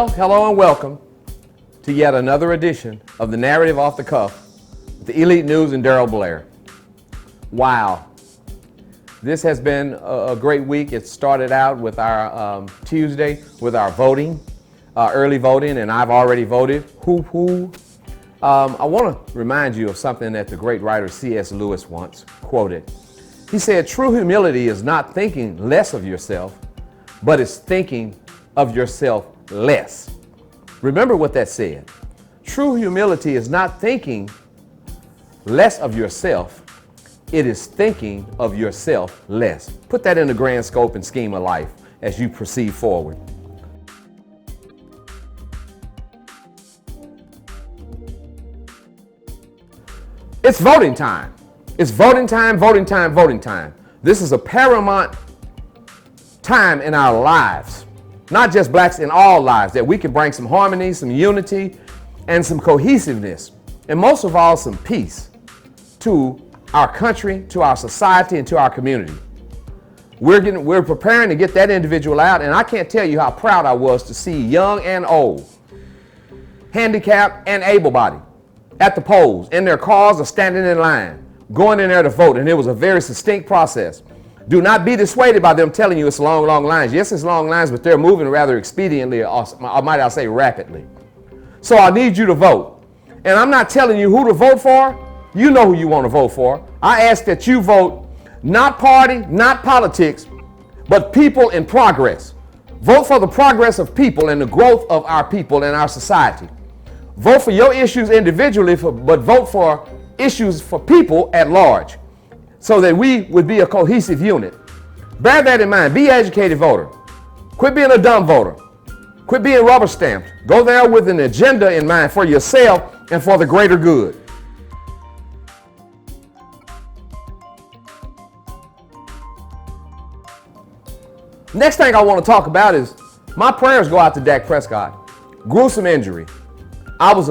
Well, hello and welcome to yet another edition of the Narrative Off the Cuff with the Elite News and Darryl Blair. Wow, this has been a great week. It started out with our Tuesday with our voting, early voting, and I've already voted. Hoo-hoo. I want to remind you of something that the great writer C.S. Lewis once quoted. He said, "True humility is not thinking less of yourself, but it's thinking of yourself less." Remember what that said. True humility is not thinking less of yourself, it is thinking of yourself less. Put that in the grand scope and scheme of life as you proceed forward. It's voting time. It's voting time, voting time, voting time. This is a paramount time in our lives, not just blacks, in all lives, that we can bring some harmony, some unity, and some cohesiveness, and most of all, some peace to our country, to our society, and to our community. We're preparing to get that individual out, and I can't tell you how proud I was to see young and old, handicapped and able-bodied, at the polls, in their cars or standing in line, going in there to vote, and it was a very succinct process. Do not be dissuaded by them telling you it's long, long lines. Yes, it's long lines, but they're moving rather expediently, or might I say rapidly. So I need you to vote. And I'm not telling you who to vote for. You know who you want to vote for. I ask that you vote not party, not politics, but people in progress. Vote for the progress of people and the growth of our people and our society. Vote for your issues individually, but vote for issues for people at large, so that we would be a cohesive unit. Bear that in mind. Be an educated voter. Quit being a dumb voter. Quit being rubber stamped. Go there with an agenda in mind for yourself and for the greater good. Next thing I want to talk about is my prayers go out to Dak Prescott. Gruesome injury. I was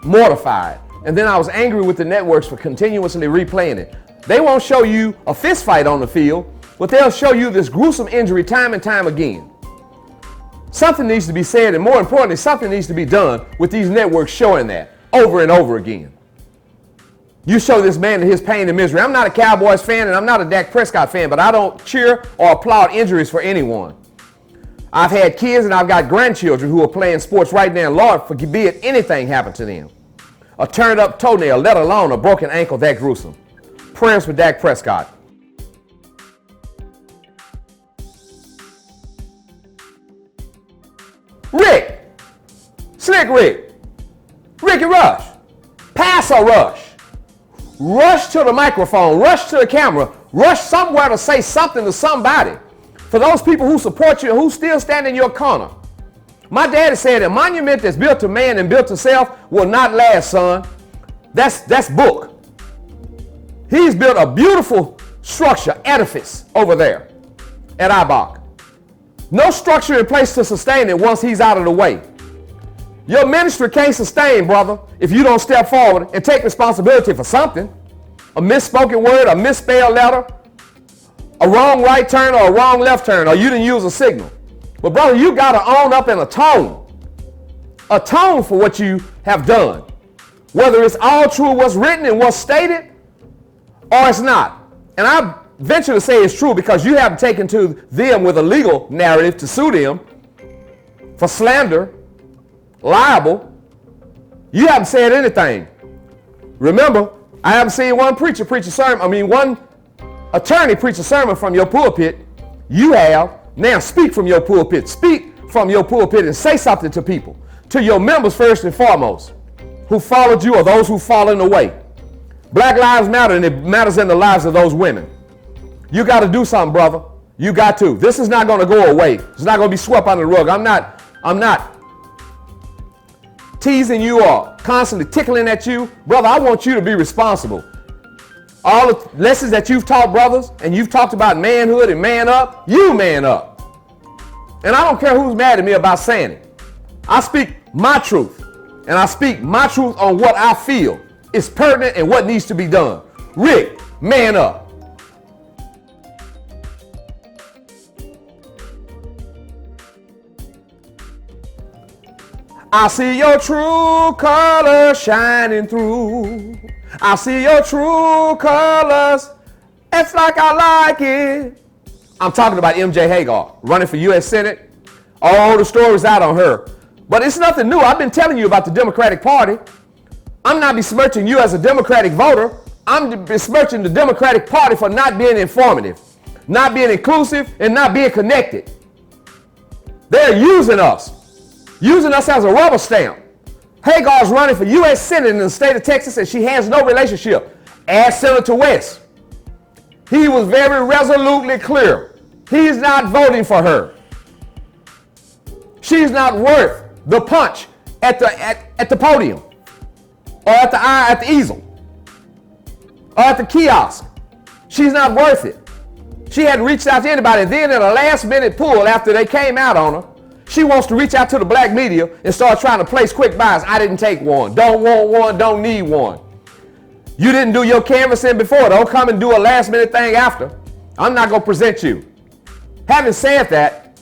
mortified. And then I was angry with the networks for continuously replaying it. They won't show you a fist fight on the field, but they'll show you this gruesome injury time and time again. Something needs to be said, and more importantly, something needs to be done with these networks showing that over and over again. You show this man his pain and misery. I'm not a Cowboys fan and I'm not a Dak Prescott fan, but I don't cheer or applaud injuries for anyone. I've had kids and I've got grandchildren who are playing sports right now. Lord, forbid anything happen to them. A turned up toenail, let alone a broken ankle that gruesome. Prayers for Dak Prescott. Rick, Slick Rick, Ricky Rush, pass or rush. Rush to the microphone, rush to the camera, rush somewhere to say something to somebody. For those people who support you and who still stand in your corner. My daddy said a monument that's built to man and built to self will not last, son. That's book. He's built a beautiful structure, edifice over there at Ibach. No structure in place to sustain it once he's out of the way. Your ministry can't sustain, brother, if you don't step forward and take responsibility for something. A misspoken word, a misspelled letter, a wrong right turn or a wrong left turn, or you didn't use a signal. But brother, you got to own up and atone for what you have done. Whether it's all true what's written and what's stated, or it's not. And I venture to say it's true because you haven't taken to them with a legal narrative to sue them for slander, libel. You haven't said anything. Remember, I haven't seen one one attorney preach a sermon from your pulpit. You have. Now speak from your pulpit. Speak from your pulpit and say something to people, to your members first and foremost, who followed you or those who fallen away. Black lives matter, and it matters in the lives of those women. You got to do something, brother. You got to. This is not going to go away. It's not going to be swept under the rug. I'm not teasing you or constantly tickling at you. Brother, I want you to be responsible. All the lessons that you've taught brothers, and you've talked about manhood and man up, you man up. And I don't care who's mad at me about saying it. I speak my truth, and I speak my truth on what I feel is pertinent and what needs to be done. Rick, man up. I see your true colors shining through. I see your true colors. It's like I like it. I'm talking about MJ Hagar, running for U.S. Senate. All the stories out on her. But it's nothing new. I've been telling you about the Democratic Party. I'm not besmirching you as a Democratic voter. I'm besmirching the Democratic Party for not being informative, not being inclusive, and not being connected. They're using us as a rubber stamp. Hagar's running for U.S. Senate in the state of Texas, and she has no relationship. Ask Senator West. He was very resolutely clear. He's not voting for her. She's not worth the punch at the podium, or at the easel, or at the kiosk. She's not worth it. She hadn't reached out to anybody. Then in a last minute pull after they came out on her, she wants to reach out to the black media and start trying to place quick buys. I didn't take one. Don't want one. Don't need one. You didn't do your canvassing before. Don't come and do a last minute thing after. I'm not going to present you. Having said that,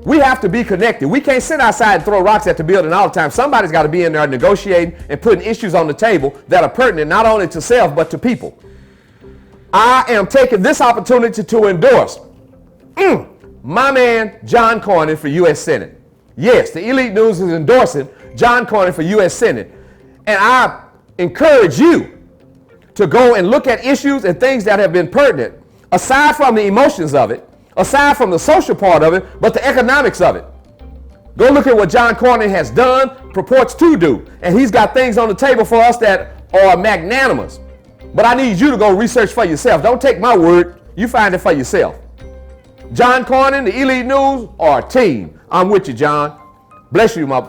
we have to be connected. We can't sit outside and throw rocks at the building all the time. Somebody's got to be in there negotiating and putting issues on the table that are pertinent not only to self but to people. I am taking this opportunity to endorse my man John Cornyn for U.S. Senate. Yes, the Elite News is endorsing John Cornyn for U.S. Senate. And I encourage you to go and look at issues and things that have been pertinent, aside from the emotions of it, aside from the social part of it, but the economics of it. Go look at what John Cornyn has done, purports to do, and he's got things on the table for us that are magnanimous. But I need you to go research for yourself. Don't take my word. You find it for yourself. John Cornyn, the Elite News, are a team. I'm with you, John. Bless you, my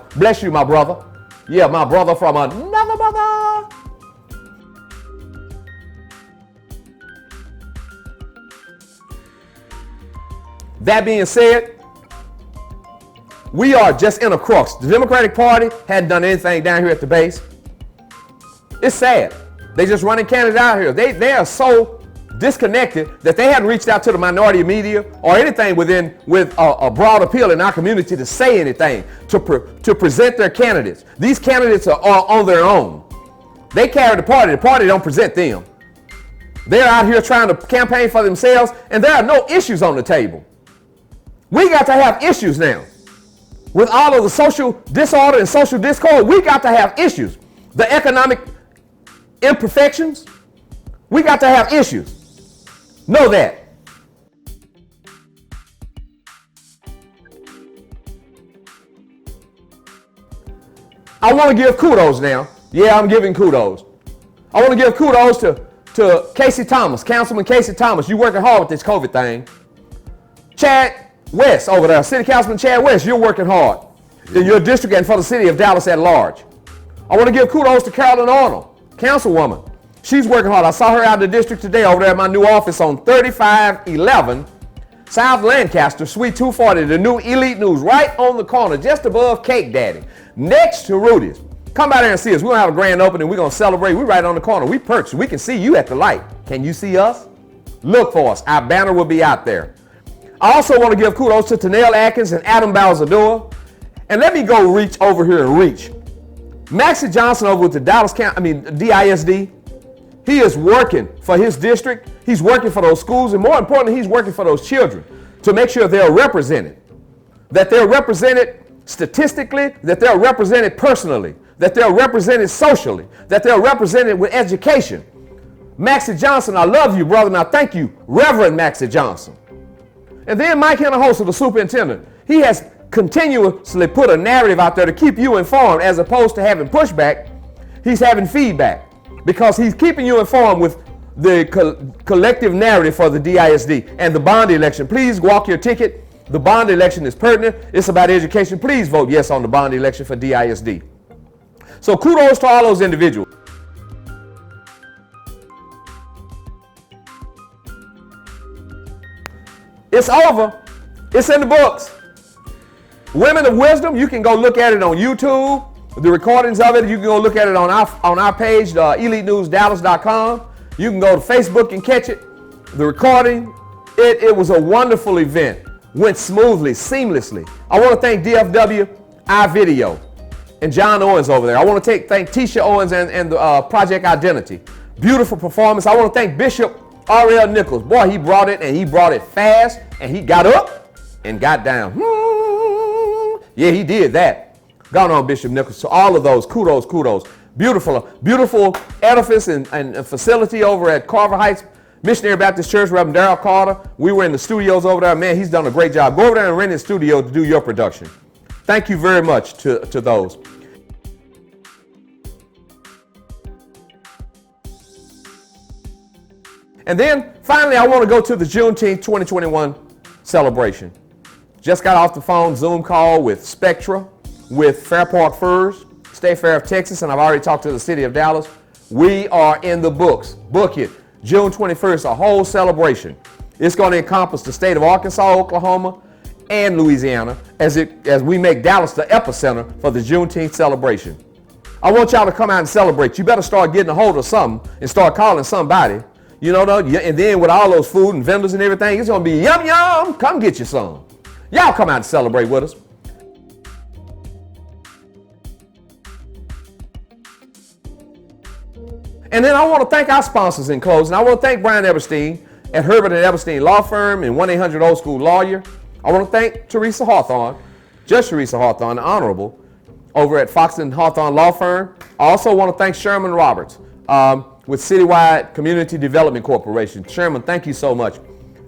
brother. Yeah, my brother from another mother. That being said, we are just in a crux. The Democratic Party hadn't done anything down here at the base. It's sad. They just running candidates out here. They are so disconnected that they hadn't reached out to the minority media or anything with a broad appeal in our community to say anything, to present their candidates. These candidates are on their own. They carry the party don't present them. They're out here trying to campaign for themselves, and there are no issues on the table. We got to have issues now. With all of the social disorder and social discord, we got to have issues. The economic imperfections, we got to have issues. Know that. I want to give kudos now. Yeah, I'm giving kudos. I want to give kudos to Casey Thomas, Councilman Casey Thomas. You're working hard with this COVID thing. Chad West over there, City Councilman Chad West, you're working hard in your district and for the city of Dallas at large. I want to give kudos to Carolyn Arnold, Councilwoman. She's working hard. I saw her out in the district today over there at my new office on 3511 South Lancaster, Suite 240, the new Elite News, right on the corner, just above Cake Daddy, next to Rudy's. Come by there and see us. We're going to have a grand opening. We're going to celebrate. We're right on the corner. We perched. We can see you at the light. Can you see us? Look for us. Our banner will be out there. I also want to give kudos to Tanel Atkins and Adam Balzador. And let me go reach over here and reach. Maxie Johnson over with the DISD. He is working for his district. He's working for those schools. And more importantly, he's working for those children to make sure they're represented. That they're represented statistically, that they're represented personally, that they're represented socially, that they're represented with education. Maxie Johnson, I love you, brother. Now thank you, Reverend Maxie Johnson. And then Mike Hinojosa, the superintendent, he has continuously put a narrative out there to keep you informed as opposed to having pushback. He's having feedback because he's keeping you informed with the collective narrative for the DISD and the bond election. Please walk your ticket. The bond election is pertinent. It's about education. Please vote yes on the bond election for DISD. So kudos to all those individuals. It's over. It's in the books. Women of Wisdom, you can go look at it on YouTube. The recordings of it, you can go look at it on our page, EliteNewsDallas.com. You can go to Facebook and catch it. The recording, it was a wonderful event. Went smoothly, seamlessly. I want to thank DFW iVideo, and John Owens over there. I want to thank Tisha Owens and the Project Identity. Beautiful performance. I want to thank Bishop R.L. Nichols. Boy, he brought it, and he brought it fast, and he got up and got down. Yeah, he did that. Gone on, Bishop Nichols. So all of those, kudos, kudos. Beautiful edifice and facility over at Carver Heights Missionary Baptist Church, Reverend Darryl Carter. We were in the studios over there. Man, he's done a great job. Go over there and rent his studio to do your production. Thank you very much to those. And then finally, I want to go to the Juneteenth 2021 celebration. Just got off the phone Zoom call with Spectra, with Fair Park Furs, State Fair of Texas, and I've already talked to the city of Dallas. We are in the books. Book it. June 21st, a whole celebration. It's going to encompass the state of Arkansas, Oklahoma, and Louisiana as we make Dallas the epicenter for the Juneteenth celebration. I want y'all to come out and celebrate. You better start getting a hold of something and start calling somebody. You know, and then with all those food and vendors and everything, it's going to be yum, yum. Come get you some. Y'all come out and celebrate with us. And then I want to thank our sponsors in closing. I want to thank Brian Eberstein at Herbert and Eberstein Law Firm and 1-800 Old School Lawyer. I want to thank Teresa Hawthorne, Judge Teresa Hawthorne, the Honorable, over at Foxton Hawthorne Law Firm. I also want to thank Sherman Roberts with Citywide Community Development Corporation. Sherman, thank you so much.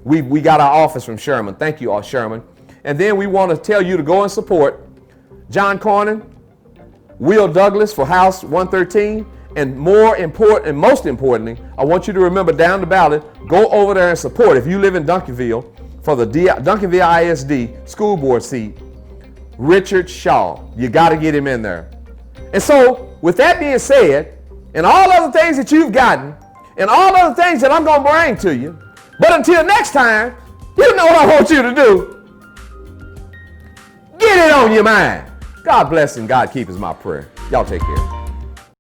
We got our office from Sherman. Thank you all, Sherman. And then we want to tell you to go and support John Cornyn, Will Douglas for House 113, and most importantly, I want you to remember down the ballot, go over there and support, if you live in Duncanville, for the Duncanville ISD school board seat, Richard Shaw. You got to get him in there. And so, with that being said, and all other things that you've gotten, and all other things that I'm going to bring to you, but until next time, you know what I want you to do. Get it on your mind. God bless and God keep is my prayer. Y'all take care.